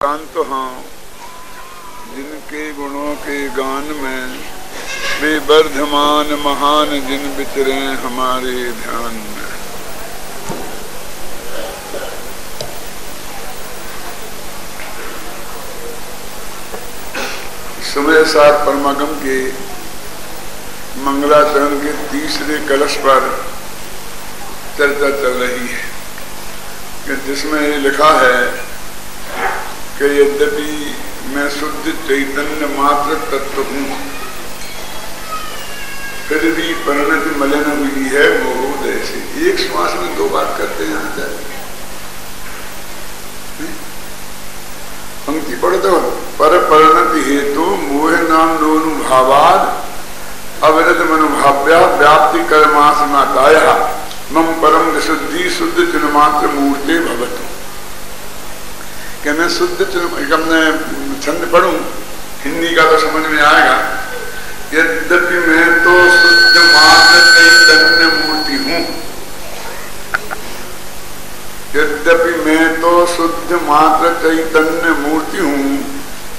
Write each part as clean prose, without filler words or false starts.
शांत हाँ जिनके गुणों के गान में वे वर्धमान महान जिन विचरे हमारे ध्यान में। समय सार परमागम के मंगलाचरण के तीसरे कलश पर चर्चा चल रही है कि जिसमें ये लिखा है कि यद्यपि मैं शुद्ध चैतन्य मात्र तत्व हूँ फिर भी परिणति मलिन हुई है मोह ऐसे। एक श्वास में दो बात करते हैं पंक्ति पढ़ते हो। पर परिणति हेतु मोह नाम दोनुभावाद अविरत मनुभाव्या व्याप्ति कर्मासना काया मम परम विशुद्धि शुद्ध चिन्ह मात्र मूर्ते भवतु। कि मैं शुद्ध छंद पढ़ूं हिंदी का तो समझ में आएगा। यद्यपि मैं तो शुद्ध मात्र चैतन्य मूर्ति हूं, यद्यपि मैं तो शुद्ध मात्र चैतन्य मूर्ति हूं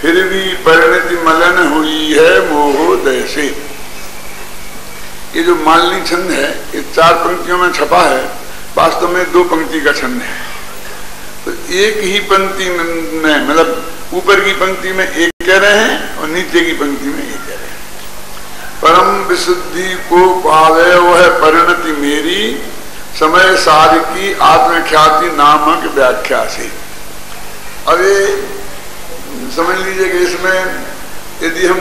फिर भी परिणति मलिन हुई है मोहोदय से। ये जो मालिनी छंद है ये 4 पंक्तियों में छपा है, वास्तव में 2 पंक्ति का छंद है। तो एक ही पंक्ति में मतलब ऊपर की पंक्ति में एक कह रहे हैं और नीचे की पंक्ति में एक कह रहे हैं। परम विशुद्धि को पावे वह परिणति मेरी समय सार की आत्मख्याति नामक व्याख्या से। अब ये समझ लीजिए कि इसमें यदि हम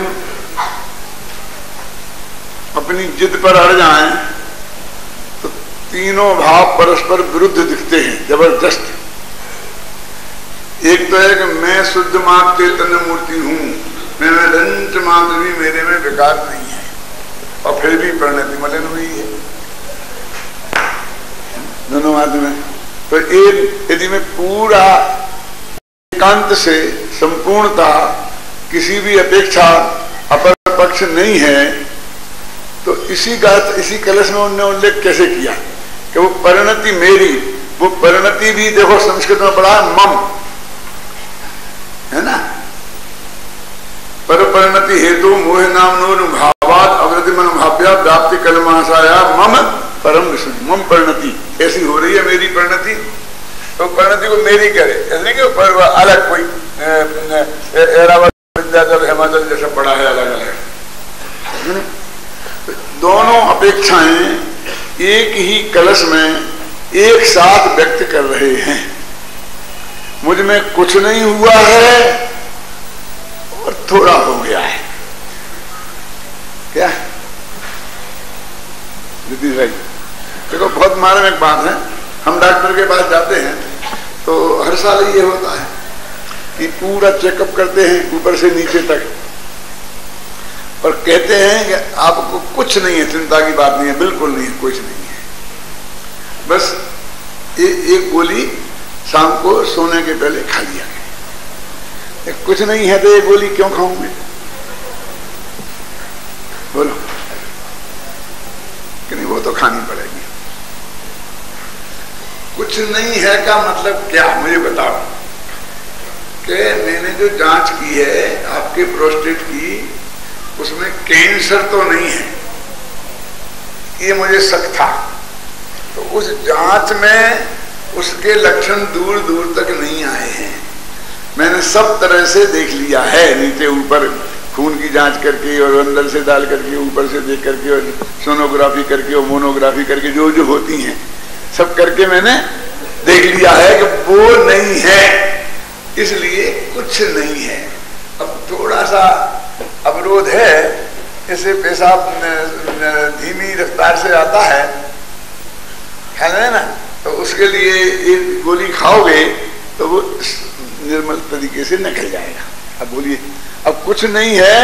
अपनी जिद पर अड़ जाएं तो तीनों भाव परस्पर विरुद्ध दिखते हैं जबरदस्त। एक तो है कि मैं शुद्ध मात्र चैतन्य मूर्ति हूं, मैं लंच मात्र भी मेरे में विकार नहीं है और फिर भी परिणति मलिन हुई है दोनों बात में। तो एक यदि मैं पूरा एकांत से संपूर्णता किसी भी अपेक्षा अपर पक्ष नहीं है तो इसी कलश में उन्होंने उल्लेख कैसे किया कि वो परिणति मेरी, वो परिणति भी देखो संस्कृत में पढ़ा मम है ना। पर परिणति हेतु मोह नाम भावाद अवृति मनोभाव्या व्याप्ति कलमाशाया मम परम विशुद्धि। मम परिणति ऐसी हो रही है मेरी परिणति, तो परिणति को मेरी करे ऐसे नहीं कि पर अलग कोई विद्याचल हिमाचल जैसा पढ़ा है अलग अलग। दोनों अपेक्षाएं एक ही कलश में एक साथ व्यक्त कर रहे हैं। मुझ में कुछ नहीं हुआ है और थोड़ा हो गया है। क्या दीदी भाई देखो बहुत मार्मिक बात है। हम डॉक्टर के पास जाते हैं तो हर साल ये होता है कि पूरा चेकअप करते हैं ऊपर से नीचे तक और कहते हैं कि आपको कुछ नहीं है, चिंता की बात नहीं है, बिल्कुल नहीं है, कुछ नहीं है। बस एक गोली शाम को सोने के पहले खा लिया गया। कुछ नहीं है तो ये गोली क्यों खाऊंगे बोलो कि नहीं, वो तो खानी पड़ेगी। कुछ नहीं है का मतलब क्या मुझे बताओ। कि मैंने जो जांच की है आपके प्रोस्टेट की उसमें कैंसर तो नहीं है ये मुझे शक था, तो उस जांच में उसके लक्षण दूर दूर तक नहीं आए हैं। मैंने सब तरह से देख लिया है, नीचे ऊपर खून की जांच करके और अंदर से डाल करके ऊपर से देख करके और सोनोग्राफी करके और मोनोग्राफी करके जो जो होती हैं सब करके मैंने देख लिया है कि वो नहीं है, इसलिए कुछ नहीं है। अब थोड़ा सा अवरोध है, इसे पेशाब धीमी रफ्तार से आता है ना, तो उसके लिए एक गोली खाओगे तो वो निर्मल तरीके से निकल जाएगा। अब बोलिए अब कुछ नहीं है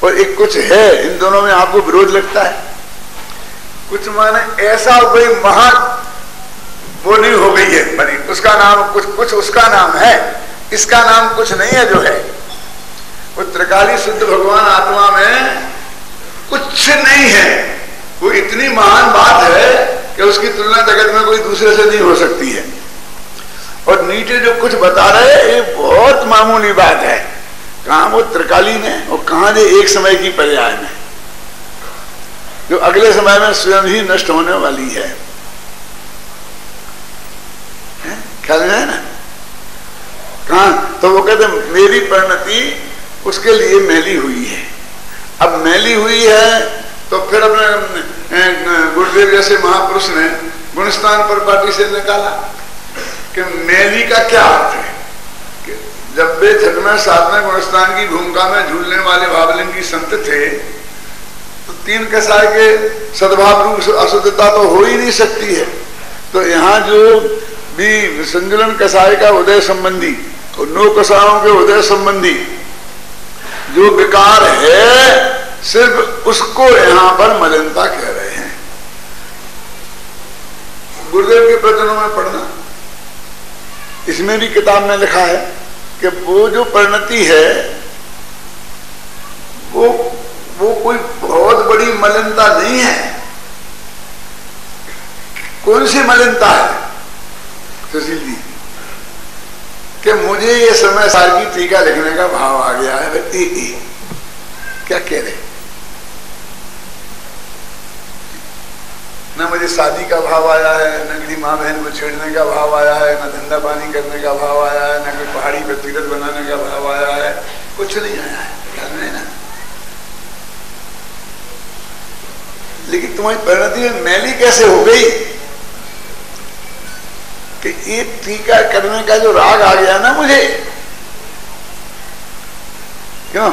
और एक कुछ है, इन दोनों में आपको विरोध लगता है। कुछ माने ऐसा कोई महान बोली हो गई है बनी, उसका नाम कुछ उसका नाम है, इसका नाम कुछ नहीं है जो है। वो त्रिकाली शुद्ध भगवान आत्मा में कुछ नहीं है, वो इतनी महान बात है कि उसकी तुलना जगत में कोई दूसरे से नहीं हो सकती है। और नीचे जो कुछ बता रहे हैं ये बहुत मामूली बात है। कहां वो त्रिकालीन है और कहां जो एक समय की पर्याय में, जो अगले समय में स्वयं ही नष्ट होने वाली है। ख्याल में है ना? कहां? तो वो कहते मेरी परिणति उसके लिए मैली हुई है। अब मैली हुई है तो फिर अपने गुरुदेव जैसे महापुरुष ने गुणस्थान पर पार्टी से निकाला कि मैली का क्या अर्थ है। कि जब वे छठवें सातवें गुणस्थान की भूमिका में झूलने वाले भावलिंगी संत थे तो तीन कसाय के सद्भाव रूप अशुद्धता तो हो ही नहीं सकती है। तो यहाँ जो भी संजुलन कसाय का उदय संबंधी और नौ कसायों के उदय संबंधी जो विकार है सिर्फ उसको यहां पर मलिनता कह रहे हैं। गुरुदेव के प्रवचनों में पढ़ना, इसमें भी किताब में लिखा है कि वो जो परिणति है वो कोई बहुत बड़ी मलिनता नहीं है। कौन सी मलिनता है सुशील जी? कि मुझे ये समय सार की टीका लिखने का भाव आ गया है। क्या कह रहे? ना मुझे शादी का भाव आया है, न किसी माँ बहन को छेड़ने का भाव आया है, न धंधा पानी करने का भाव आया है, न कोई पहाड़ी पर तीरथ बनाने का भाव आया है, कुछ नहीं आया है। ख्याल में ना? लेकिन तुम्हारी परिणति में मैली कैसे हो गई कि ये टीका करने का जो राग आ गया ना मुझे, क्यों?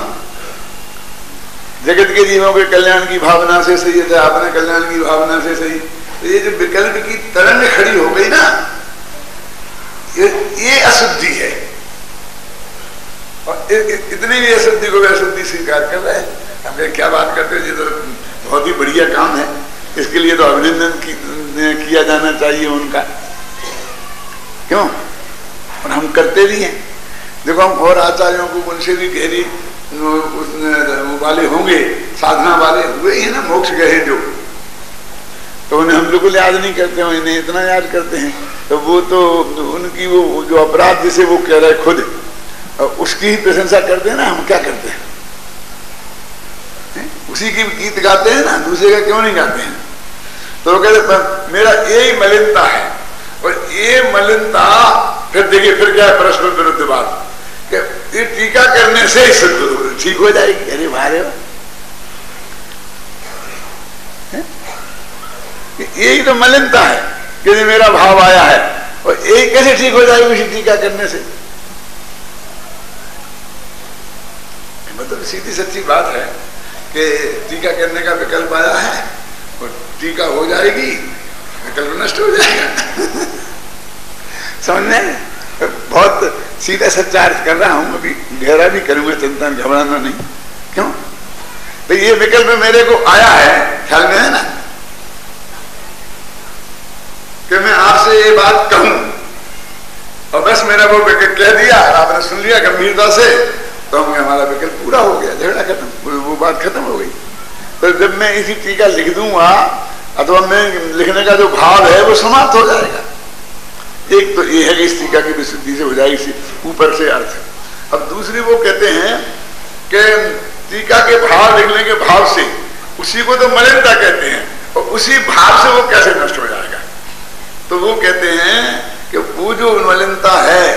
जगत के जीवों के कल्याण की भावना से सही है, अपने कल्याण की भावना से सही। तो ये जो विकल्प की तरंग खड़ी हो गई ना, ये अशुद्धि है। और इतनी भी अशुद्धि को भी अशुद्धि स्वीकार कर रहे हैं। हम क्या बात करते हैं, ये तो बहुत ही बढ़िया काम है, इसके लिए तो अभिनंदन किया जाना चाहिए उनका, क्यों? और हम करते भी हैं। देखो हम और आचार्यों को उनसे भी गहरी वाले होंगे, साधना वाले हुए हैं ना, मोक्ष गए जो, तो उन्हें हम लोग याद नहीं करते हैं, इन्हें इतना याद करते हैं। तो वो तो उनकी वो जो अपराध जिसे वो कह रहे खुद, उसकी ही प्रशंसा करते हैं ना। हम क्या करते हैं? उसी की गीत गाते हैं ना, दूसरे का क्यों नहीं गाते हैं? तो वो कहते मेरा यही मलिनता है। और ये मलिनता फिर देखिए फिर क्या है, परस्पर विरुद्ध बात, ये टीका करने से ही ठीक हो जाएगी। अरे भारे यही तो मलिनता है कि मेरा भाव आया है, और यही कैसे ठीक हो जाएगी उसी टीका करने से? मतलब सीधी सच्ची बात है कि टीका करने का विकल्प आया है और टीका हो जाएगी, विकल्प नष्ट हो जाएगा। समझने? बहुत सीधा सच्चा अर्थ कर रहा हूं, अभी गहरा भी करूंगा, चिंता घबराना नहीं। क्यों? तो ये विकल्प मेरे को आया है, ख्याल में है ना, कि मैं आपसे ये बात कहूं और बस मेरा वो विकल्प कह दिया, आपने सुन लिया गंभीरता से, तो हमारा विकल्प पूरा हो गया, झगड़ा खत्म, वो बात खत्म हो गई। तो जब मैं इसी टीका लिख दूंगा अथवा मैं लिखने का जो भाव है वो समाप्त हो जाएगा। एक तो ये है कि इस टीका की विशुद्धि से हो जाएगी ऊपर से अर्थ। अब दूसरी वो कहते हैं कि टीका के भाव लिखने के भाव से, उसी को तो मलिनता कहते हैं, और उसी भाव से वो कैसे नष्ट हो जाएगा? तो वो कहते हैं कि वो जो मलिनता है,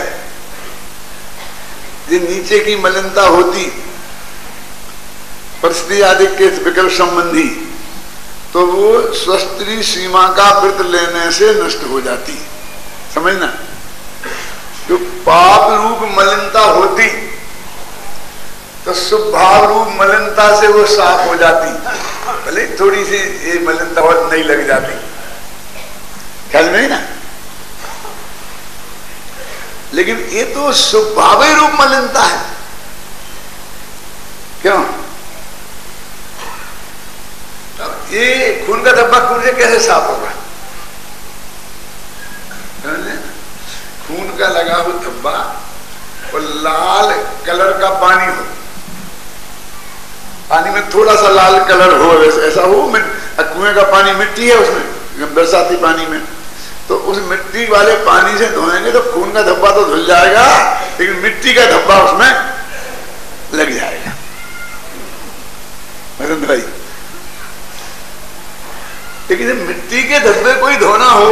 ये नीचे की मलिनता होती परिस्थिति आदि के विकल्प संबंधी, तो वो स्वस्त्री सीमा का व्रत लेने से नष्ट हो जाती। समझना? जो पाप रूप मलिनता होती तो स्वभाव रूप मलिनता से वो साफ हो जाती, भले थोड़ी सी ये मलिनता बहुत नहीं लग जाती। ख्याल में ना? लेकिन ये तो स्वभाव रूप मलिनता है। क्यों? ये खून का धब्बा खून से कैसे साफ होगा? खून का लगा हो धब्बा और लाल कलर का पानी हो, पानी में थोड़ा सा लाल कलर हो, ऐसा हो, कुएं का पानी मिट्टी है उसमें, बरसाती पानी में तो उस मिट्टी वाले पानी से धोएंगे तो खून का धब्बा तो धुल जाएगा, लेकिन मिट्टी का धब्बा उसमें लग जाएगा। मदन भाई, लेकिन मिट्टी के धब्बे कोई धोना हो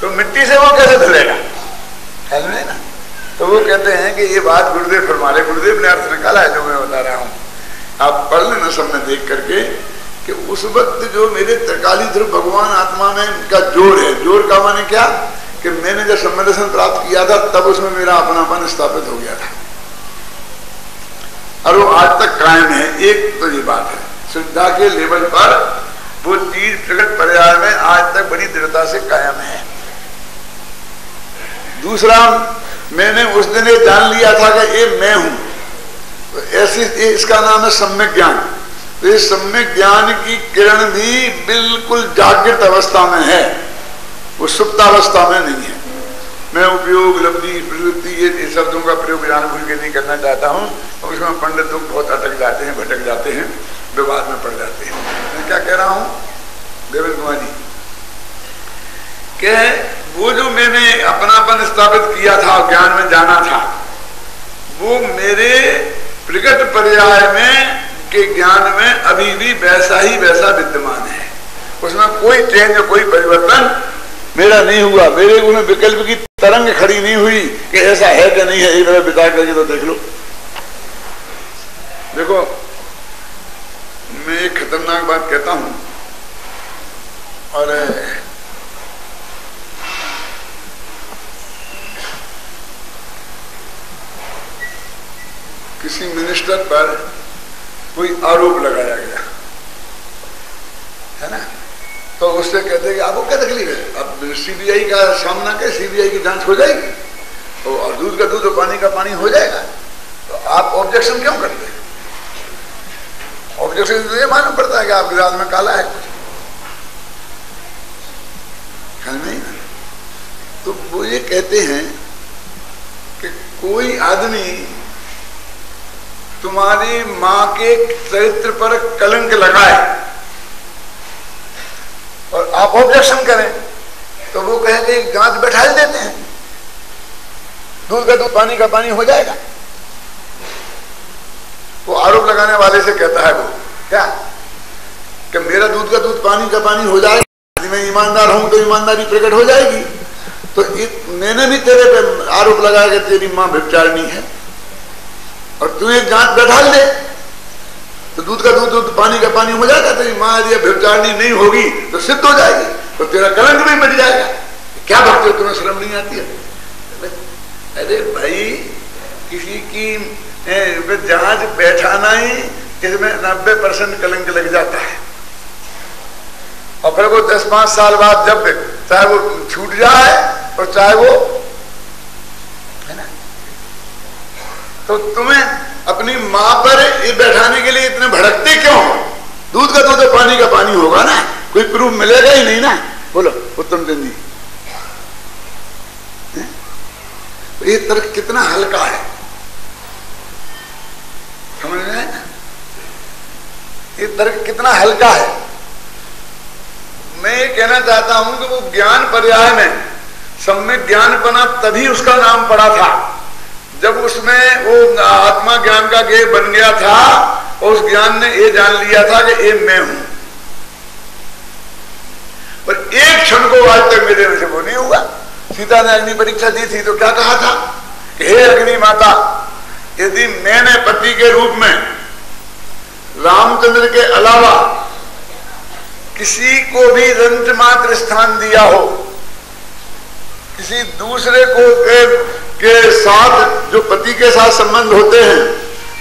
तो मिट्टी से वो कैसे धुलेगा? है ना? तो वो कहते हैं कि ये बात गुरुदेव फरमाले, गुरुदेव ने अर्थ निकाला है जो मैं बता रहा हूं, आप पढ़ लेना सब में देख करके कि उस वक्त जो मेरे त्रिकाली ध्रुव भगवान आत्मा में का जोर है, जोर का माने क्या कि मैंने जब सम्मेलन प्राप्त किया था तब उसमें मेरा अपनापन स्थापित हो गया था और वो आज तक कायम है। एक तो ये बात है, श्रद्धा के लेवल पर वो चीज प्रकट पर्याय में आज तक बड़ी दृढ़ता से कायम है। दूसरा, मैंने उस दिन ये जान लिया था कि ये मैं हूं, तो ऐसी इसका नाम है सम्यक ज्ञान। तो इस सम्यक ज्ञान की किरण भी बिल्कुल जागृत अवस्था में है, वो सुप्तावस्था में नहीं है। मैं उपयोग, लब्धि, प्रवृत्ति ये शब्दों का प्रयोग जानबूझ के नहीं करना चाहता हूं, और उसमें पंडित लोग बहुत अटक जाते हैं, भटक जाते हैं, विवाद में पड़ जाते हैं। मैं क्या कह रहा हूं देवेंद्र कुमार जी कि वो जो मैंने अपनापन स्थापित किया था, ज्ञान में जाना था, वो मेरे प्रकट पर्याय में के ज्ञान में अभी भी वैसा ही वैसा विद्यमान है। उसमें कोई चेंज, कोई परिवर्तन मेरा नहीं हुआ। मेरे उन्हें विकल्प की तरंग खड़ी नहीं हुई कि ऐसा है कि नहीं है, एक बार बिता करके तो देख लो। देखो, मैं एक खतरनाक बात कहता हूं और किसी मिनिस्टर पर कोई आरोप लगाया गया है ना, तो उससे कहते हैं कि आपको क्या तकलीफ है, अब सीबीआई का सामना के सीबीआई की जांच हो जाएगी और दूध का दूध और पानी का पानी हो जाएगा, तो आप ऑब्जेक्शन क्यों करते हैं? ऑब्जेक्शन तो ये मालूम पड़ता है कि आपके दांत में काला है कुछ, नहीं ना? तो वो ये कहते हैं कि कोई आदमी तुम्हारी मां के चरित्र पर कलंक लगाए और आप ऑब्जेक्शन करें तो वो कहेंगे जांच बैठा देते हैं, दूध का दूध पानी का पानी हो जाएगा। वो आरोप लगाने वाले से कहता है वो क्या कि मेरा दूध का दूध पानी का पानी हो जाएगा, यदि मैं ईमानदार हूं तो ईमानदारी प्रकट हो जाएगी। तो मैंने भी तेरे पे आरोप लगाया कि तेरी मां व्यभिचारिणी है और तू एक जांच बैठा दे तो दूध का दूध दूध पानी का पानी हो जाएगा, तेरी मां यदि व्यभिचारिणी नहीं होगी तो सिद्ध हो जाएगी, तो तेरा कलंक भी मिट जाएगा। क्या भक्ति हो, तुम्हें शर्म नहीं आती है? अरे भाई, किसी की जांच बैठाना ही इसमें 90% कलंक लग जाता है और फिर वो 10-5 साल बाद जब चाहे वो छूट जाए और चाहे वो है ना, तो तुम्हें अपनी मां पर ये बैठाने के लिए इतने भड़कते क्यों हो? दूध का दूध पानी का पानी होगा ना, कोई प्रूफ मिलेगा ही नहीं ना। बोलो उत्तम चंद जी, ये तर्क कितना हल्का है, समझ में आया? ये तर्क कितना हल्का है। मैं ये कहना चाहता हूं कि वो ज्ञान पर्याय में सम्यक ज्ञान बना, तभी उसका नाम पड़ा था जब उसमें वो आत्मा ज्ञान का गेय बन गया था और उस ज्ञान ने ये जान लिया था कि ये मैं हूं। पर एक क्षण को आज तक मेरे में से वो नहीं हुआ। सीता ने अग्नि परीक्षा दी थी तो क्या कहा था कि हे अग्नि माता, यदि मैंने पति के रूप में रामचंद्र के अलावा किसी को भी रंच मात्र स्थान दिया हो, किसी दूसरे को के साथ जो पति के साथ संबंध होते हैं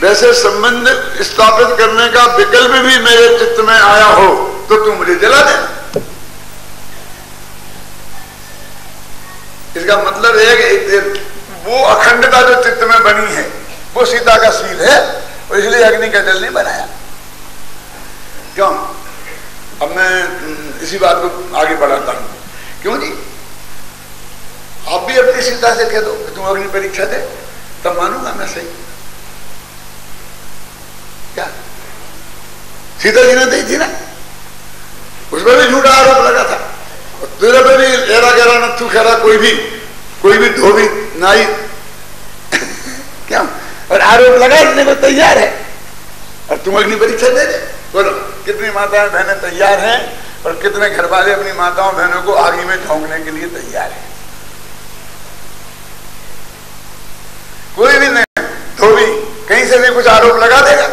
वैसे संबंध स्थापित करने का विकल्प भी मेरे चित्त में आया हो तो तू मुझे जला दे। इसका मतलब है कि वो अखंडता जो चित्त में बनी है वो सीता का शील है और इसलिए अग्नि का जल नहीं बनाया। क्यों? अब मैं इसी बात को आगे बढ़ाता हूं। क्यों जी? आप भी अपनी सीता से कह दो कि तुम अग्नि परीक्षा दे, तब मानूंगा मैं सही। क्या सीता जी ने दी थी ना, उसमें भी झूठा आरोप लगा था और दूसरा तो भी एरा गहरा नथु खैरा कोई भी धोबी नाई क्या और आरोप लगाने को तैयार है, और तुम अग्नि परीक्षा दे दे। बोलो कितनी माताएं बहनें तैयार हैं और कितने घर वाले अपनी माताओं बहनों को आग में झोंकने के लिए तैयार है। कोई भी नहीं, धोबी कहीं से भी कुछ आरोप लगा देगा।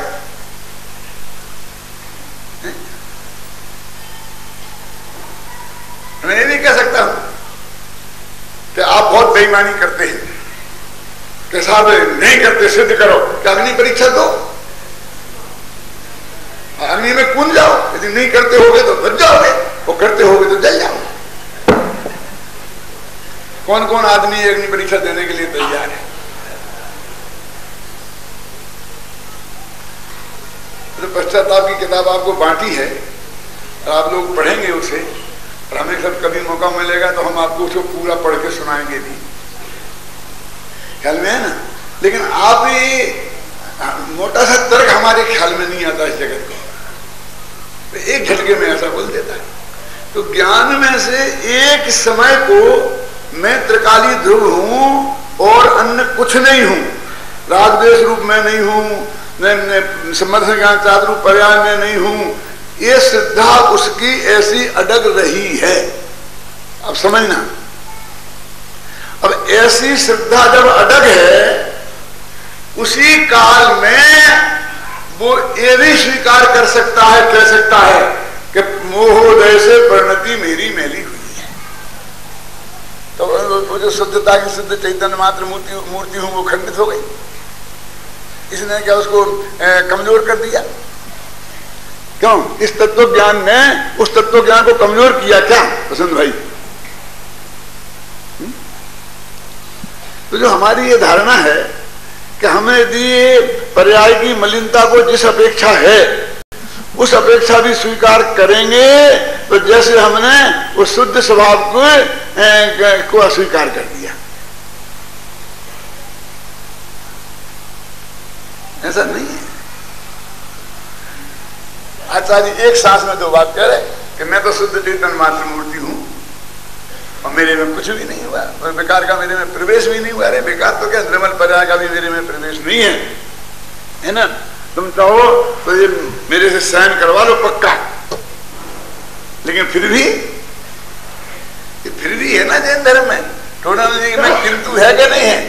मैं ये नहीं कह सकता हूं कि आप बहुत बेईमानी करते हैं, कि साहब नहीं करते सिद्ध करो, कि अग्नि परीक्षा दो, अग्नि में कूद जाओ। यदि नहीं करते होगे तो बच जाओगे, और करते होगे तो जल जाओगे। कौन कौन आदमी अग्नि परीक्षा देने के लिए तैयार है? तो पश्चाताप की किताब आपको बांटी है, और आप लोग पढ़ेंगे उसे, और हमें सब कभी मौका मिलेगा तो हम आपको उसको पूरा पढ़ के सुनाएंगे भी, ख्याल में है ना। लेकिन आप ये मोटा सा तर्क हमारे ख्याल में नहीं आता इस जगत को, तो एक झटके में ऐसा बोल देता है। तो ज्ञान में से एक समय को मैं त्रिकाली ध्रुव हूं और अन्य कुछ नहीं हूं, राग द्वेष रूप में नहीं हूं, मैं समर्थ ज्ञान चार रूप पर्याय में नहीं हूं, ये श्रद्धा उसकी ऐसी अडग रही है। अब समझना, अब ऐसी श्रद्धा जब अडग है, उसी काल में वो ये भी स्वीकार कर सकता है, कह सकता है कि मोहोदय से परिणति मेरी मैली हुई है। तो वो जो शुद्धता की शुद्ध चैतन्य मात्र मूर्ति हूं वो खंडित हो गई। इसने क्या उसको कमजोर कर दिया? क्यों? इस तत्व ज्ञान ने उस तत्व ज्ञान को कमजोर किया क्या प्रसन्न भाई? तो जो हमारी ये धारणा है कि हमें यदि पर्याय की मलिनता को जिस अपेक्षा है उस अपेक्षा भी स्वीकार करेंगे, तो जैसे हमने उस शुद्ध स्वभाव को अस्वीकार कर दिया। ऐसा नहीं है। आचार्य एक सांस में दो बात कह रहे कि मैं तो शुद्ध चेतन मात्र मूर्ति हूं और मेरे में कुछ भी नहीं हुआ, और बेकार का मेरे में प्रवेश भी नहीं हुआ। अरे बेकार तो क्या, निर्मल पर्याय का भी मेरे में प्रवेश नहीं है ना। तुम चाहो तो ये मेरे से सहन करवा लो पक्का, लेकिन फिर भी है ना जैन धर्म में टोनोलॉजी में किंतु है कि नहीं है?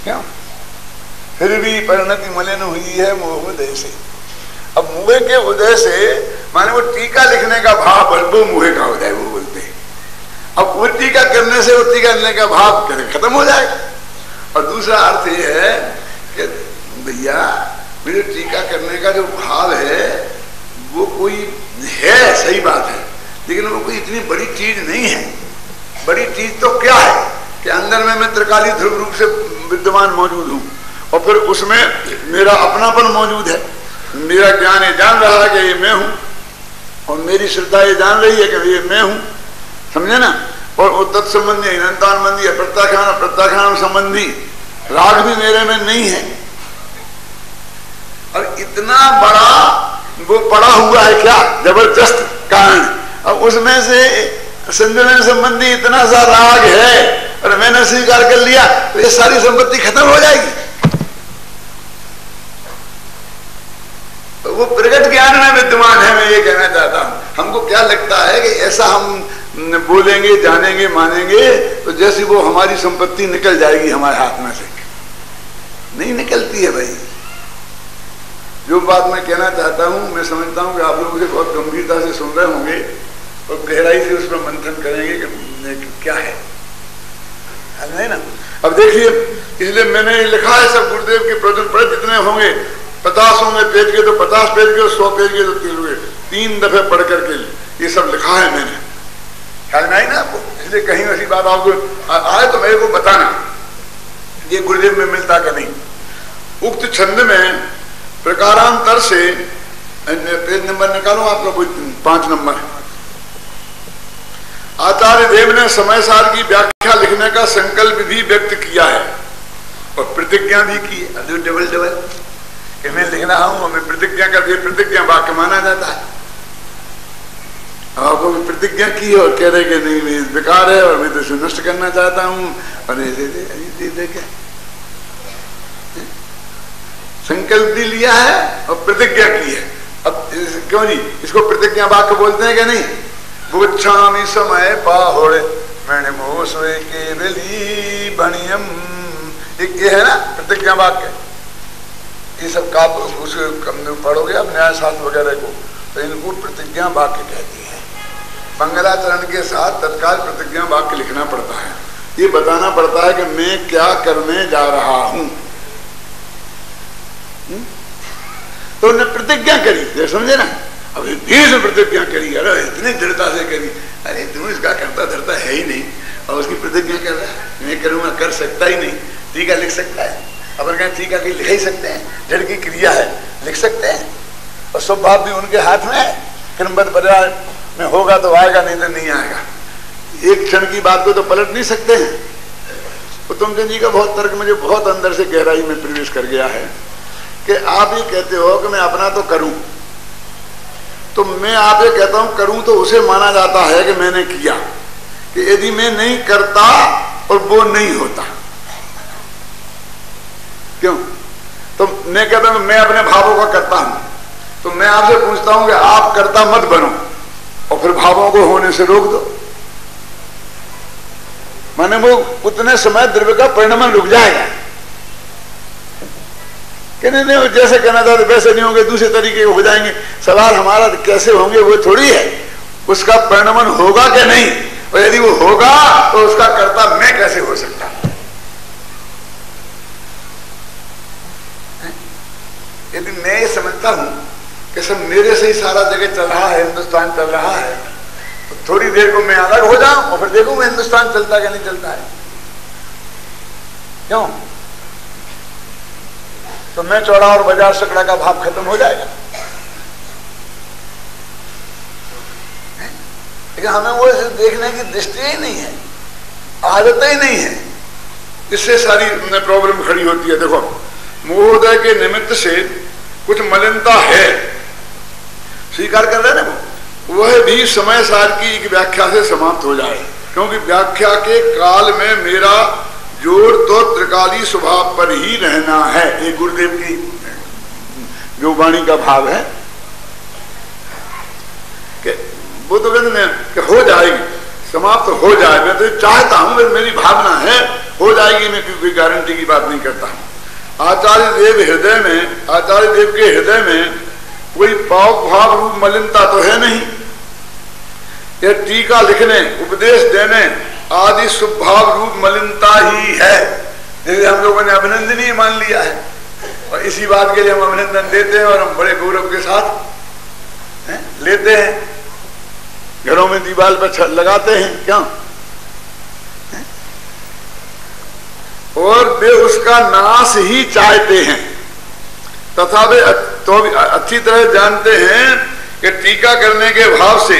क्यों? फिर भी परिणति मलिन हुई है मोह उदय से। अब मुहे के उदय से माने वो टीका लिखने का भाव, वो मुहे का उदय वो बोलते हैं। अब वो टीका करने से वो टीका लिखने का भाव खत्म हो जाएगा। और दूसरा अर्थ ये है कि भैया मेरे टीका करने का जो भाव है वो कोई है, सही बात है, लेकिन वो कोई इतनी बड़ी चीज नहीं है। बड़ी चीज तो क्या है कि अंदर में मैं त्रिकाली ध्रुव रूप से विद्यमान मौजूद हूं, और फिर उसमें मेरा अपनापन मौजूद है। मेरा ज्ञान ये जान रहा है कि ये मैं हूं, और मेरी श्रद्धा ये जान रही है कि ये मैं हूं, समझे ना। और वो तत्संबंधी अनंतानुबंधी प्रत्याख्यान संबंधी राग भी मेरे में नहीं है। और इतना बड़ा वो पड़ा हुआ है क्या जबरदस्त कारण, अब उसमें से संतुलन संबंधी इतना सा राग है और मैंने स्वीकार कर लिया तो ये सारी संपत्ति खत्म हो जाएगी। तो वो प्रगट ज्ञान में विद्यमान है। मैं ये कहना चाहता हूं, हमको क्या लगता है कि ऐसा हम बोलेंगे, जानेंगे, मानेंगे तो जैसे वो हमारी संपत्ति निकल जाएगी हमारे हाथ में से। नहीं निकलती है भाई। जो बात मैं कहना चाहता हूं, मैं समझता हूं कि आप लोग उसे बहुत गंभीरता से सुन रहे होंगे और गहराई से उस पर मंथन करेंगे कि क्या है, नहीं ना। अब देखिए, इसलिए मैंने लिखा है सब गुरुदेव के प्रवचन पढ़े जितने होंगे, 50 होंगे पेज के तो 50 पेज के, 100 पेज के तो 3 दफे पढ़ करके ये सब लिखा है मैंने। ख्याल में आई ना आपको? इसलिए कहीं ऐसी बात आपको आए तो मेरे को बताना ये गुरुदेव में मिलता कि नहीं। उक्त छंद में प्रकारांतर से पेज नंबर निकालो आपका, 5 नंबर। आचार्य देव ने समय सार की व्याख्या लिखने का संकल्प भी व्यक्त किया है और प्रतिज्ञा भी की है। डबल कि मैं लिख रहा हूं, मैं प्रतिज्ञा कर, प्रतिज्ञा वाक्य माना जाता है। आपको प्रतिज्ञा की और कह रहे कि नहीं मैं बेकार है और मैं तो इसे नष्ट करना चाहता हूं, और दे क्या संकल्प भी लिया है और प्रतिज्ञा की है। अब क्यों जी इसको प्रतिज्ञा वाक्य बोलते हैं कि नहीं? बुच्छामी समय पाहोड़े मैंने मोसवे केवली बनियम, ये है ना प्रतिज्ञा वाक्य। ये सब का उसको पढ़ोगे अब न्याय शास्त्र वगैरह को, तो इनको प्रतिज्ञा वाक्य कहती है। मंगलाचरण के साथ तत्काल प्रतिज्ञा वाक्य लिखना पड़ता है। ये बताना पड़ता है कि मैं क्या करने जा रहा हूं। तो उन्होंने प्रतिज्ञा करी, समझे ना? अब धीरे से प्रतिज्ञा करी, अरे इतनी दृढ़ता से करी, अरे तुम इसका करता धरता है ही नहीं और उसकी प्रतिज्ञा कर रहा है मैं करूंगा, कर सकता ही नहीं, टीका लिख सकता है। अपन कहें टीका की लिख ही सकते हैं, जड़ की क्रिया है, लिख सकते हैं, और स्वभाव भी उनके हाथ में है। क्रमबद्ध पर्याय में होगा तो आएगा, नहीं तो नहीं आएगा। एक क्षण की बात को तो पलट नहीं सकते हैं। उत्तम चंद जी का बहुत तर्क मुझे बहुत अंदर से गहराई में प्रवेश कर गया है कि आप ये कहते हो कि मैं अपना तो करूं, तो मैं आप ये कहता हूं करूं तो उसे माना जाता है कि मैंने किया, कि यदि मैं नहीं करता और वो नहीं होता, क्यों? तो मैं कहता हूं मैं अपने भावों का करता हूं, तो मैं आपसे पूछता हूं कि आप करता मत बनो और फिर भावों को होने से रोक दो। माने वो उतने समय द्रव्य का परिणमन रुक जाएगा कि नहीं जैसे कहना चाहते वैसे नहीं होंगे, दूसरे तरीके हो जाएंगे। सवाल हमारा कैसे होंगे वो थोड़ी है, उसका परिणमन होगा कि नहीं, और यदि वो होगा तो उसका कर्ता मैं कैसे हो सकता? यदि मैं ये समझता हूं कि सब मेरे से ही सारा जगह चल रहा है, हिंदुस्तान चल रहा है, तो थोड़ी देर को मैं अलग हो जाऊं और फिर देखूं मैं हिंदुस्तान चलता कि नहीं चलता है। क्यों? तो मैं चौड़ा और बाजार सकड़ा का भाव खत्म हो जाएगा। लेकिन हमें वो देखने की दृष्टि ही नहीं है, आदत ही नहीं है, इससे सारी प्रॉब्लम खड़ी होती है। देखो मोहोदय के निमित्त से कुछ मलिनता है, स्वीकार कर रहे ना, वह भी समय सार की एक व्याख्या से समाप्त हो जाए, क्योंकि व्याख्या के काल में मेरा जोर तो त्रिकाली स्वभाव पर ही रहना है। ये गुरुदेव की जो वाणी का भाव है कि वो तो कहते हैं कि हो जाएगी, समाप्त हो जाए, मैं तो चाहता हूं, मेरी भावना है हो जाएगी, मैं कोई गारंटी की बात नहीं करता हूं। आचार्य देव हृदय में, आचार्य देव के हृदय में कोई पाव भाव रूप मलिनता तो है नहीं। यह टीका लिखने, उपदेश देने आदि स्वभाव रूप मलिनता ही है, जैसे हम लोगों ने अभिनंदनीय मान लिया है, और इसी बात के लिए हम अभिनंदन देते हैं और हम बड़े गौरव के साथ लेते हैं, घरों में दीवार पर लगाते हैं। क्यों? और वे उसका नाश ही चाहते हैं, तथा वे तो भी अच्छी तरह जानते हैं कि टीका करने के भाव से,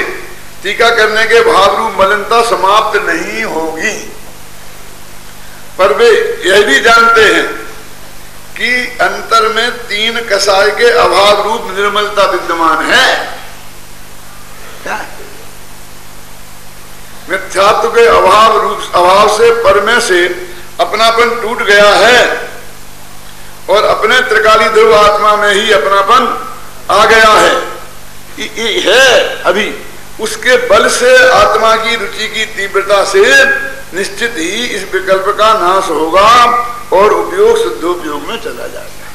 टीका करने के भाव रूप मलिनता समाप्त नहीं होगी। पर वे यह भी जानते हैं कि अंतर में तीन कसाय के अभाव रूप निर्मलता विद्यमान है। क्या? मिथ्यात्व के अभाव से पर में से अपनापन टूट गया है और अपने त्रिकाली ध्रुव आत्मा में ही अपनापन आ गया है। ये है अभी, उसके बल से आत्मा की रुचि की तीव्रता से निश्चित ही इस विकल्प का नाश होगा और उपयोग शुद्धोपयोग में चला जाएगा।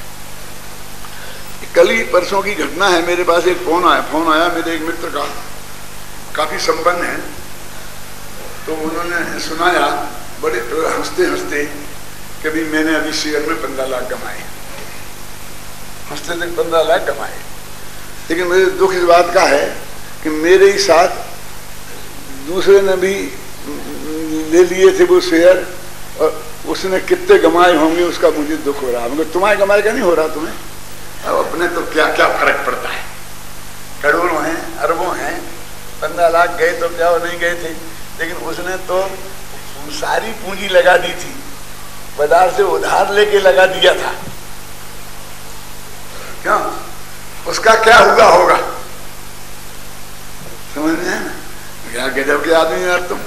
कल ही परसों की घटना है, मेरे पास एक फोन आया मेरे एक मित्र का, काफी संपन्न है, तो उन्होंने सुनाया बड़े हंसते हंसते कि भी मैंने अभी शेयर में 15 लाख कमाए, हंसते तक 15 लाख कमाए। लेकिन मुझे दुख इस बात का है कि मेरे ही साथ दूसरे ने भी ले लिए थे वो शेयर, और उसने कितने कमाए होंगे उसका मुझे दुख हो रहा है। मगर तुम्हारे कमाए का नहीं हो रहा तुम्हें, अब अपने तो क्या क्या फर्क पड़ता है, करोड़ों हैं, अरबों हैं, 15 लाख गए तो क्या नहीं गए थे, लेकिन उसने तो सारी पूंजी लगा दी थी, बाजार से उधार लेके लगा दिया था। क्यों? उसका क्या हुआ होगा? समझ में ना? क्या गजब के आदमी यार तुम।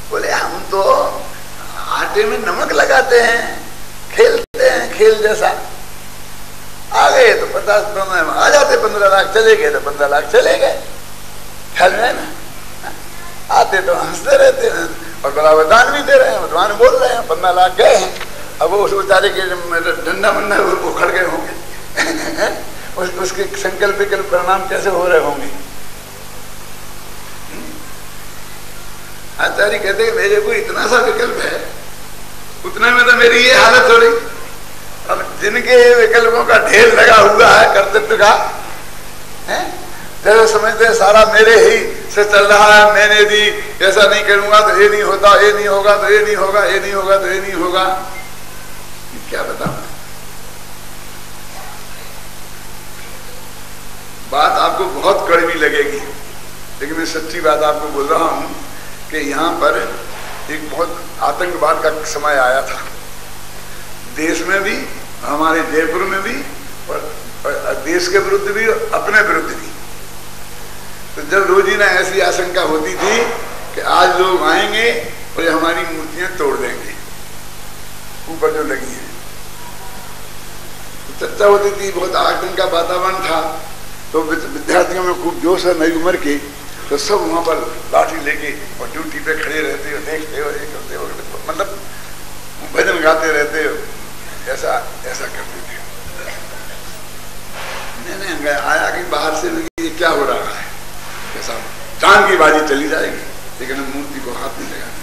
बोले हम तो आटे में नमक लगाते हैं, खेलते हैं खेल जैसा। आ गए तो 50 में आ जाते, 15 लाख चले गए तो 15 लाख चले गए। ख्याल में है ना? आते तो हंसते रहते हैं और बड़ा वरदान भी दे रहे हैं, भगवान बोल रहे हैं 15 लाख गए हैं। अब वो उस बेचारे के डंडा मंडा उखड़ गए होंगे उसके संकल्प विकल्प परिणाम कैसे हो रहे होंगे। आचार्य कहते हैं मेरे को इतना सा विकल्प है, उतने में तो मेरी ये हालत हो रही। अब जिनके विकल्पों का ढेर लगा हुआ है कर्तव्य का, जैसे समझते हैं सारा मेरे ही से चल रहा है, मैंने दी, ऐसा नहीं करूंगा तो ये नहीं होता, ये नहीं होगा तो ये नहीं होगा, ये नहीं होगा तो ये नहीं होगा। क्या बताऊं, बात आपको बहुत कड़वी लगेगी, लेकिन मैं सच्ची बात आपको बोल रहा हूं कि यहाँ पर एक बहुत आतंकवाद का समय आया था, देश में भी, हमारे जयपुर में भी, और देश के विरुद्ध भी और अपने विरुद्ध भी। तो जब रोजीना ऐसी आशंका होती थी कि आज लोग आएंगे और ये हमारी मूर्तियां तोड़ देंगे ऊपर जो लगी है, तो चर्चा होती थी, बहुत आतंक का वातावरण था। तो विद्यार्थियों में खूब जोश है नई उम्र के, तो सब वहां पर लाठी लेके और ड्यूटी पे खड़े रहते हो, देखते हो, ये करते हो, मतलब भजन गाते रहते हो, ऐसा ऐसा करते थे। मैंने आया कि बाहर से ये क्या हो रहा है, ऐसा जान की बाजी चली जाएगी, लेकिन मूर्ति को हाथ नहीं लगाने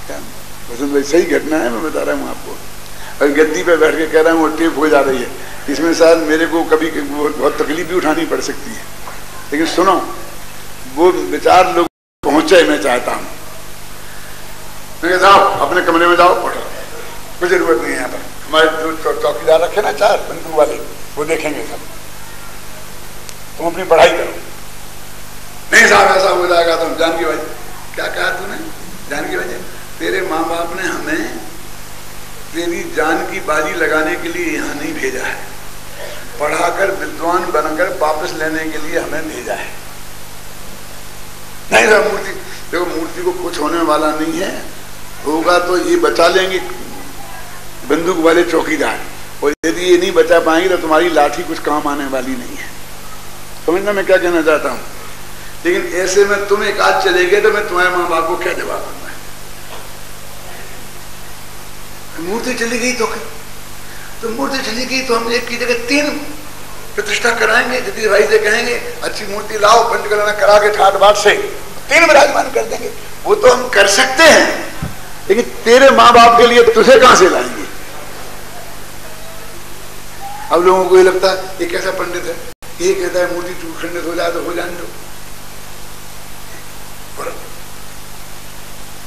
देंगे। वसंत भाई सही घटना है, मैं बता रहा हूँ आपको। और गद्दी पे बैठ के कह रहा हूँ वो टेप हो जा रही है, इसमें शायद मेरे को कभी बहुत तकलीफ भी उठानी पड़ सकती है, लेकिन सुनो, वो विचार लोग पहुंचे मैं चाहता हूं। मैं कहता हूं अपने कमरे में जाओ, पढ़ो, कोई जरूरत नहीं है। यहाँ पर हमारे जो चौकीदार रखे ना 4 बंदूक वाले, वो देखेंगे सब, तुम अपनी पढ़ाई करो। नहीं साहब ऐसा हो जाएगा तुम जान की वजह। क्या कहा तूने? जान की वजह? तेरे माँ बाप ने हमें तेरी जान की बाजी लगाने के लिए यहाँ नहीं भेजा है, पढ़ाकर विद्वान बनकर वापस लेने के लिए हमें भेजा है। नहीं साहब मूर्ति देखो, मूर्ति को कुछ होने वाला नहीं है, होगा तो ये बचा लेंगे बंदूक वाले चौकीदार, और यदि ये नहीं बचा पाएंगे तो तुम्हारी लाठी कुछ काम आने वाली नहीं है। समझना मैं क्या कहना चाहता हूं? लेकिन ऐसे में तुम एक आज चले गए तो मैं तुम्हारे माँ बाप को क्या जवाब दूंगा? मूर्ति चली गई तो मूर्ति चली गई तो हम एक की जगह 3 प्रतिष्ठा कराएंगे। यदि भाई से कहेंगे अच्छी मूर्ति लाओ, पंचकर्मा करा के ठाट बाट से 3 विराजमान कर देंगे, वो तो हम कर सकते हैं, लेकिन तेरे माँ बाप के लिए तुझे कहां से लाएंगे? अब लोगों को ये लगता है ये कैसा पंडित है, ये कहता है मूर्ति खंडित हो जाए तो हो जाने दो।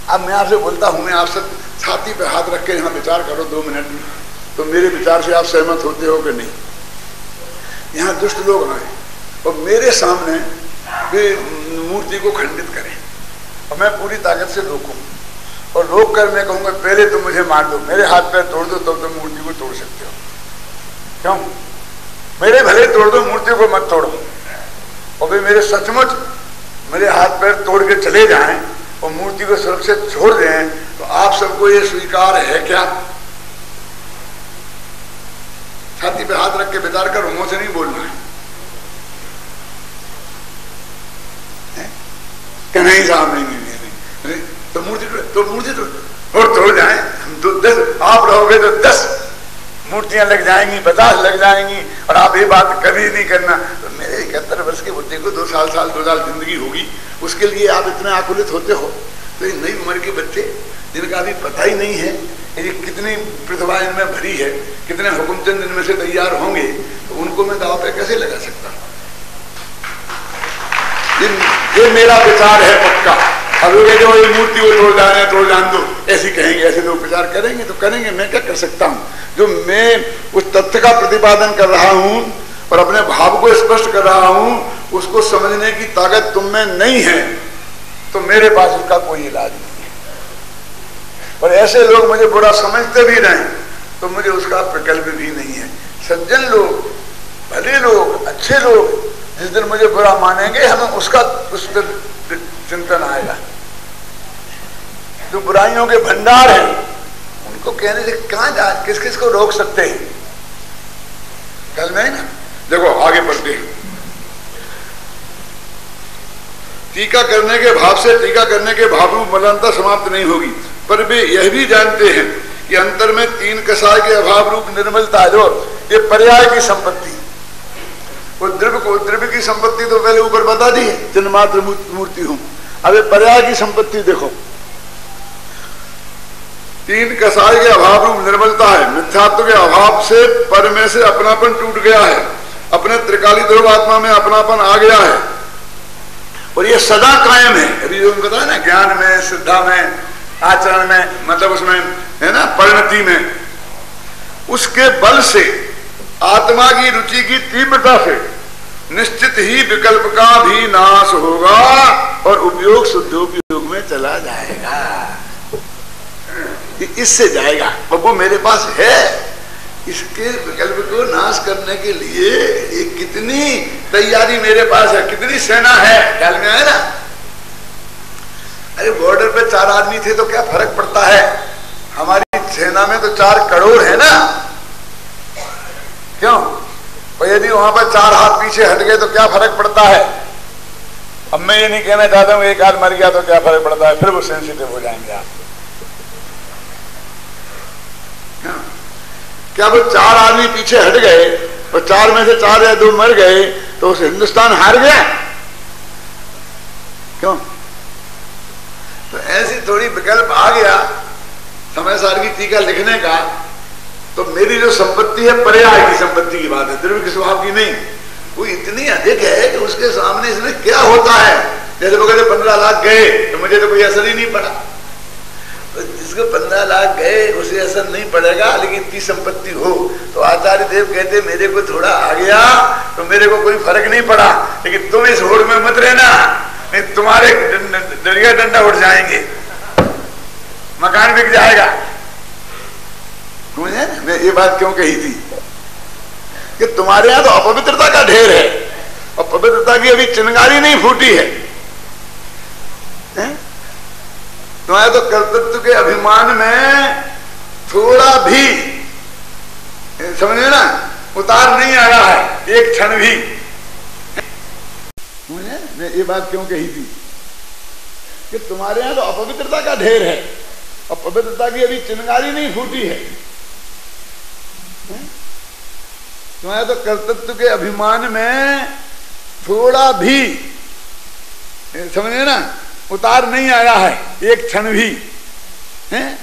अब मैं आपसे बोलता हूं, मैं आपसे छाती पे हाथ रख के यहां विचार करो 2 मिनट में, तो मेरे विचार से आप सहमत होते हो कि नहीं? यहाँ दुष्ट लोग आए और मेरे सामने वे मूर्ति को खंडित करें और मैं पूरी ताकत से रोकूं, और रोक कर मैं कहूंगा पहले तुम मुझे मार दो, मेरे हाथ पैर तोड़ दो, तब तुम मूर्ति को तोड़ सकते हो। क्यों? मेरे भले तोड़ दो, मूर्ति को मत तोड़ो। और वे मेरे सचमुच मेरे हाथ पैर तोड़ के चले जाएं और मूर्ति को सुरक्षित छोड़ दें, तो आप सबको ये स्वीकार है क्या? छाती पे हाथ रख के विचार कर, मुंह से नहीं बोलना है। नहीं साहब नहीं, तो मूर्ति तो तोड़ जाए, हम तो 10 आप रहोगे तो 10 मूर्तियां लग जाएंगी, 50 लग जाएंगी, और आप ये बात कभी नहीं करना। तो मेरे 71 वर्ष के बुढ़े को 2 साल जिंदगी होगी, उसके लिए आप इतने आकुलित होते हो। तो ये नई उम्र के बच्चे जिनका अभी पता ही नहीं है ये कितनी प्रतिभा इनमें भरी है, कितने हुकुमचंद इनमें से तैयार होंगे, तो उनको मैं दाव पे कैसे लगा सकता? ये मेरा विचार है पक्का। अब जो ये मूर्ति को तोड़ जान दो, ऐसे कहेंगे, ऐसे लोग विचार करेंगे तो करेंगे, मैं क्या कर सकता हूं? जो मैं उस तथ्य का प्रतिपादन कर रहा हूं और अपने भाव को स्पष्ट कर रहा हूं, उसको समझने की ताकत तुम में नहीं है, तो मेरे पास उसका कोई इलाज नहीं है। और ऐसे लोग मुझे बुरा समझते भी नहीं तो मुझे उसका विकल्प भी नहीं है। सज्जन लोग, भले लोग, अच्छे लोग जिस दिन मुझे बुरा मानेंगे, हमें उसका उस पर चिंतन आएगा। जो बुराइयों के भंडार हैं उनको कहने से कहां जा, किस किस को रोक सकते हैं? कल में ना देखो आगे बढ़ते हैं। टीका करने के भाव से टीका करने के भाव रूप मलानता समाप्त नहीं होगी, पर वे यह भी जानते हैं कि अंतर में तीन कसाय के अभाव रूप निर्मलता, जो ये पर्याय की संपत्ति, वो द्रव्य की संपत्ति तो पहले ऊपर बता दी है, जन्मात्र मूर्ति हूं। अब ये पर्याय की संपत्ति देखो, तीन कसाय के अभाव रूप निर्मलता है। मिथ्यात्व के अभाव से पर में से अपनापन टूट गया है, अपने त्रिकाली ध्रुव आत्मा में अपनापन आ गया है, और ये सदा कायम है। अभी जो बताया ना, ज्ञान में, श्रद्धा में, आचरण में, मतलब उसमें है ना, परिणति में, उसके बल से आत्मा की रुचि की तीव्रता से निश्चित ही विकल्प का भी नाश होगा और उपयोग शुद्धोपयोग में चला जाएगा। इससे जाएगा, और वो मेरे पास है। इसके विकल्प को नाश करने के लिए ये कितनी तैयारी मेरे पास है, कितनी सेना है, ख्याल में आया ना? अरे बॉर्डर पे 4 आदमी थे तो क्या फर्क पड़ता है? हमारी सेना में तो 4 करोड़ है ना, क्यों? और यदि वहां पर 4 हाथ पीछे हट गए तो क्या फर्क पड़ता है? अब मैं ये नहीं कहना चाहता हूं एक आध मर गया तो क्या फर्क पड़ता है, फिर वो सेंसिटिव हो जाएंगे आप। क्या वो 4 आदमी पीछे हट गए और 4 में से 4 या 2 मर गए तो उस हिंदुस्तान हार गया? क्यों? तो ऐसी थोड़ी विकल्प आ गया समय सार की टीका लिखने का, तो मेरी जो संपत्ति है पर्याय की संपत्ति की बात है, द्रव्य के स्वभाव की नहीं। वो इतनी अधिक है कि उसके सामने इसमें क्या होता है। जैसे वो कहते 15 लाख गए तो मुझे तो कोई असर ही नहीं पड़ा, तो जिसको 15 लाख गए उसे असर नहीं पड़ेगा, लेकिन इतनी संपत्ति हो तो आचार्य देव कहते मेरे को थोड़ा आ गया तो मेरे को कोई फर्क नहीं पड़ा, लेकिन तुम इस होड़ में मत रहना, नहीं तुम्हारे डरिया डंडा उठ जाएंगे, मकान बिक जाएगा। मुझे मैं ये बात क्यों कही थी कि तुम्हारे यहां तो अपवित्रता का ढेर है, और पवित्रता की अभी चिंगारी नहीं फूटी है। तुम्हारे तो कर्तृत्व के अभिमान में थोड़ा भी, समझे ना, उतार नहीं आया है एक क्षण भी। मुझे मैं ये बात क्यों कही थी कि तुम्हारे यहां तो अपवित्रता का ढेर है, और पवित्रता की अभी चिंगारी नहीं फूटी है। तुम्हारे तो कर्तृत्व के अभिमान में थोड़ा भी, समझे ना, उतार नहीं आया है एक क्षण भी, हैं?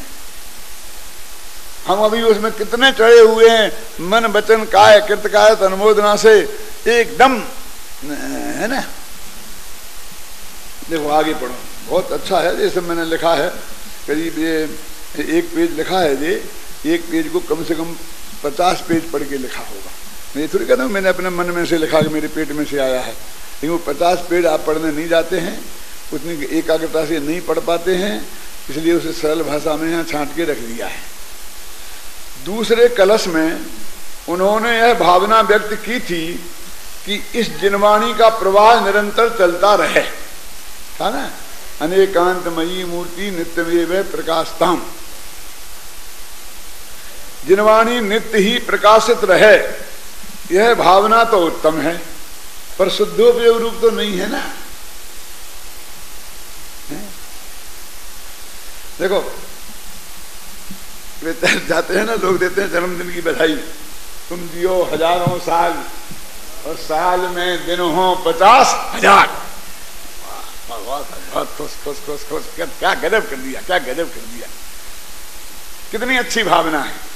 हम अभी उसमें कितने चढ़े हुए हैं, मन वचन काय कृत काय अनुमोदना से एकदम, है ना। देखो आगे पढ़ो, बहुत अच्छा है। जैसे मैंने लिखा है, करीब ये 1 पेज लिखा है, ये 1 पेज को कम से कम 50 पेज पढ़ के लिखा होगा। मैं थोड़ी कहता हूँ मैंने अपने मन में से लिखा कि मेरे पेट में से आया है, लेकिन वो 50 पेज आप पढ़ने नहीं जाते हैं, उतनी एकाग्रता से नहीं पढ़ पाते हैं, इसलिए उसे सरल भाषा में यहाँ छांट के रख दिया है। दूसरे कलश में उन्होंने यह भावना व्यक्त की थी कि इस जिनवाणी का प्रवाह निरंतर चलता रहे, था ना, अनेकांतमयी मूर्ति नित्यमेव प्रकाशताम, जिनवाणी नित्य ही प्रकाशित रहे, यह भावना तो उत्तम है, पर शुद्धोपयोग रूप तो नहीं है ना। देखो वे जाते हैं ना लोग, देते हैं जन्मदिन की बधाई, तुम जियो 1000 साल और साल में दिन हो 50,000। बहुत खुश खुश खुश खुश, क्या गजब कर दिया, क्या गजब कर दिया, कितनी अच्छी भावना है।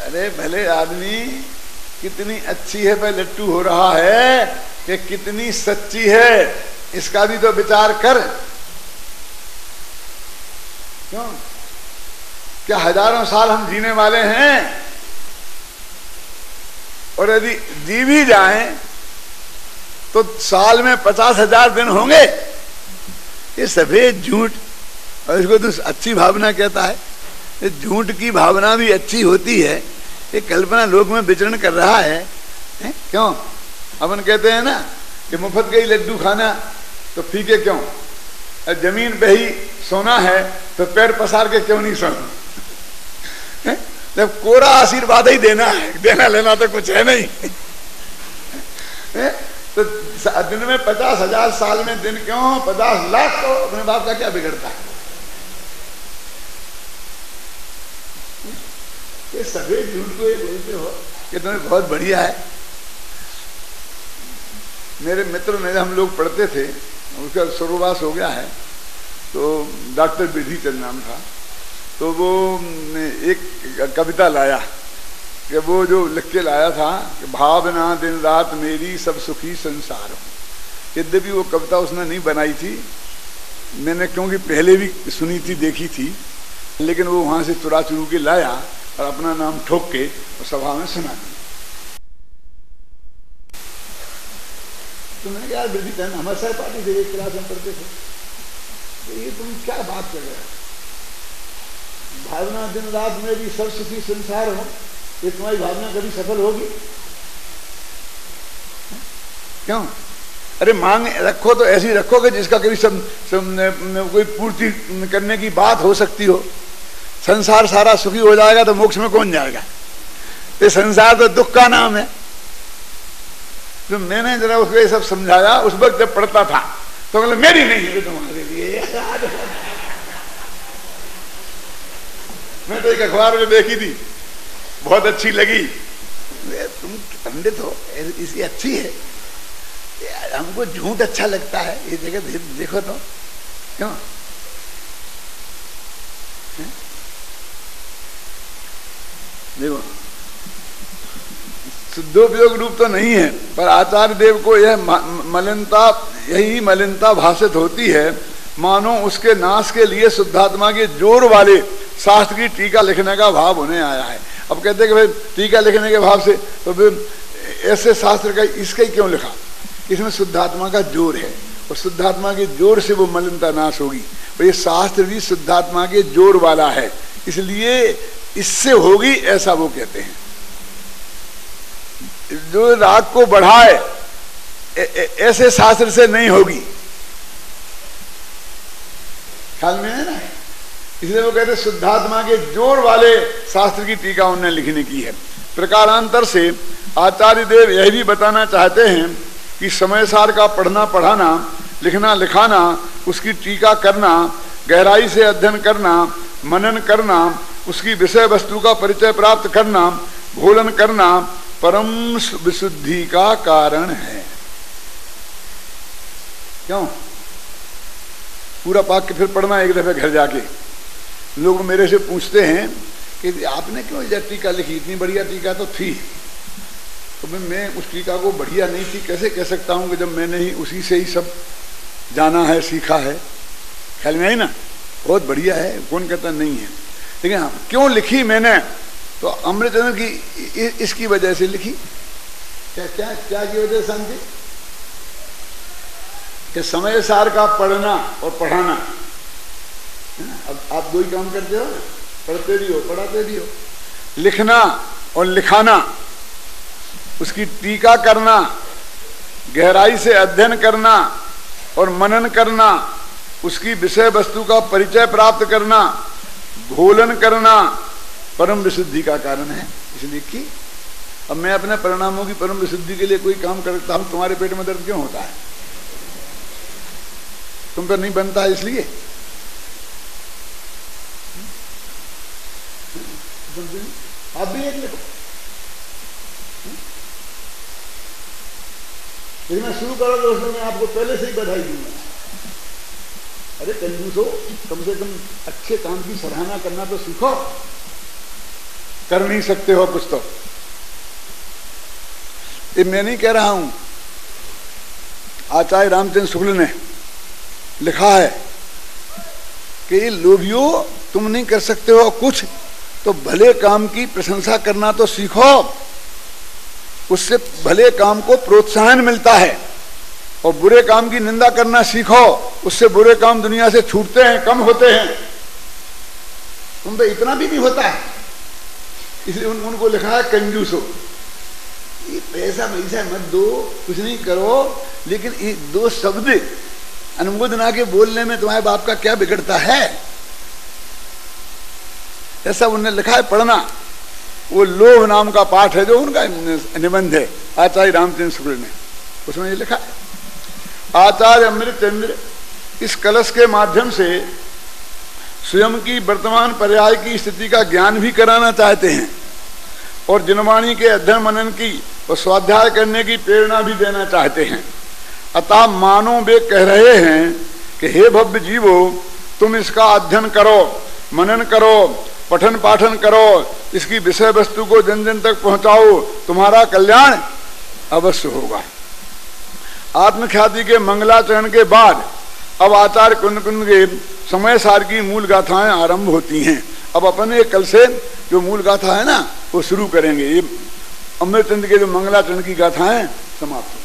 अरे भले आदमी कितनी अच्छी है, भाई लट्टू हो रहा है कि कितनी सच्ची है, इसका भी तो विचार कर। क्यों? क्या 1000 साल हम जीने वाले हैं, और यदि जी भी जाएं तो साल में 50,000 दिन होंगे। ये सफेद झूठ, और इसको तो अच्छी भावना कहता है। झूठ की भावना भी अच्छी होती है, ये कल्पना लोक में विचरण कर रहा है? क्यों? अपन कहते हैं ना कि मुफ्त के ही लड्डू खाना तो फीके क्यों, जमीन पे ही सोना है तो पैर पसार के क्यों नहीं सोना? जब कोरा आशीर्वाद ही देना है, देना लेना तो कुछ है नहीं। तो दिन में 50,000, साल में दिन क्यों 50 लाख, तो अपने बाप का क्या बिगड़ता है? ये सभी झूठ को ये बोलते हो कि तुम्हें बहुत बढ़िया है। मेरे मित्र ने, हम लोग पढ़ते थे, उसका स्वर्गवास हो गया है, तो डॉक्टर विधि चंद नाम था, तो वो एक कविता लाया कि वो जो लिख के लाया था कि भावना दिन रात मेरी सब सुखी संसार हो। यद्यपि वो कविता उसने नहीं बनाई थी, मैंने क्योंकि पहले भी सुनी थी, देखी थी, लेकिन वो वहां से चुरा चुरू के लाया और अपना नाम ठोक के और सभा में सुना दी। तो मैंने कहा, विधि चंद हमारे सहपाठी थे, एक क्लास में पढ़ते थे, तो ये तुम क्या बात कर रहे हो? भावना दिन रात में भी सब सुखी संसार हो, ये तुम्हारी भावना कभी सफल होगी? क्यों? अरे मांग रखो तो ऐसी रखो कि जिसका कभी कोई पूर्ति करने की बात हो सकती हो। संसार सारा सुखी हो जाएगा तो मोक्ष में कौन जाएगा? ये संसार तो दुख का नाम है। तो मैंने जरा उसको ये सब समझाया, उस वक्त जब पढ़ता था तो मतलब मेरी नहीं है, तुम्हारे लिए। मैं तो एक अखबार में देखी थी, बहुत अच्छी लगी। तुम पंडित हो, इसकी अच्छी है, हमको झूठ अच्छा लगता है, ये जगह देखो तो क्यों? देखो, शुद्धोपयोग रूप तो नहीं है, पर आचार्य देव को यह मलिनता, यही मलिनता भाषित होती है, मानो उसके नाश के लिए शुद्धात्मा के जोर वाले शास्त्र की टीका लिखने का भाव होने आया है। अब कहते हैं कि भाई टीका लिखने के भाव से, तो फिर ऐसे शास्त्र का इसका ही क्यों लिखा? इसमें शुद्धात्मा का जोर है, और शुद्धात्मा के जोर से वो मलिनता नाश होगी। तो ये शास्त्र भी शुद्धात्मा के जोर वाला है, इसलिए इससे होगी, ऐसा वो कहते हैं। जो राग को बढ़ाए ऐसे शास्त्र से नहीं होगी, ख्याल में है ना? इसलिए वो कहते शुद्धात्मा के जोर वाले शास्त्र की टीका उन्होंने लिखने की है। प्रकारांतर से आचार्य देव यह भी बताना चाहते हैं कि समय सार का पढ़ना पढ़ाना, लिखना लिखाना, उसकी टीका करना, गहराई से अध्ययन करना, मनन करना, उसकी विषय वस्तु का परिचय प्राप्त करना, घोलन करना परम विशुद्धि का कारण है। क्यों? पूरा वाक्य फिर पढ़ना एक दफे घर जाके। लोग मेरे से पूछते हैं कि आपने क्यों यह टीका लिखी, इतनी बढ़िया टीका तो थी। तो मैं उस टीका को बढ़िया नहीं थी कैसे कह सकता हूं कि जब मैंने ही उसी से ही सब जाना है, सीखा है। ख्याल में आई ना? बहुत बढ़िया है, कौन कहता नहीं है। लेकिन क्यों लिखी मैंने? तो अमृतचंद्र की इसकी वजह से लिखी। क्या क्या क्या की वजह? शांति कि समय सार का पढ़ना और पढ़ाना। अब आप दो ही काम करते हो, पढ़ते भी हो, पढ़ाते भी हो। लिखना और लिखाना, उसकी टीका करना, गहराई से अध्ययन करना और मनन करना, उसकी विषय वस्तु का परिचय प्राप्त करना, घोलन करना परम विशुद्धि का कारण है। इसलिए कि अब मैं अपने परिणामों की परम विशुद्धि के लिए कोई काम करता हूं, तुम्हारे पेट में दर्द क्यों होता है? तुम पर नहीं बनता है इसलिए। आप भी एक लिखो। यदि मैं शुरू करा तो उसमें मैं आपको पहले से ही बधाई दूंगा। अरे कंजूसो, कम से कम अच्छे काम की सराहना करना तो सीखो। कर नहीं सकते हो कुछ तो। ये मैं नहीं कह रहा हूं, आचार्य रामचंद्र शुक्ल ने लिखा है कि लोभियो, तुम नहीं कर सकते हो कुछ तो भले काम की प्रशंसा करना तो सीखो। उससे भले काम को प्रोत्साहन मिलता है। और बुरे काम की निंदा करना सीखो, उससे बुरे काम दुनिया से छूटते हैं, कम होते हैं। तुम पे इतना भी नहीं होता है। इसलिए उनको लिखा है कंजूसो। ये पैसा पैसा मत दो, कुछ नहीं करो, लेकिन ये दो शब्द अनुमोदना के बोलने में तुम्हारे बाप का क्या बिगड़ता है, ऐसा उन्होंने लिखा है। पढ़ना, वो लोभ नाम का पाठ है जो उनका निबंध है आचार्य रामचंद्र शुक्ल ने, उसमें ये लिखा है। आचार्य अमृतचंद्र इस कलश के माध्यम से स्वयं की वर्तमान पर्याय की स्थिति का ज्ञान भी कराना चाहते हैं और जिनवाणी के अध्ययन मनन की और स्वाध्याय करने की प्रेरणा भी देना चाहते हैं। अतः मानो वे कह रहे हैं कि हे भव्य जीवो, तुम इसका अध्ययन करो, मनन करो, पठन पाठन करो, इसकी विषय वस्तु को जन जन तक पहुंचाओ, तुम्हारा कल्याण अवश्य होगा। आत्मख्याति के मंगलाचरण के बाद अब आचार्य कुंद कुंद के समय सार की मूल गाथाएं आरंभ होती हैं। अब अपने कल से जो मूल गाथा है ना वो शुरू करेंगे। ये अमृतचंद के जो मंगलाचरण की गाथाएं समाप्त।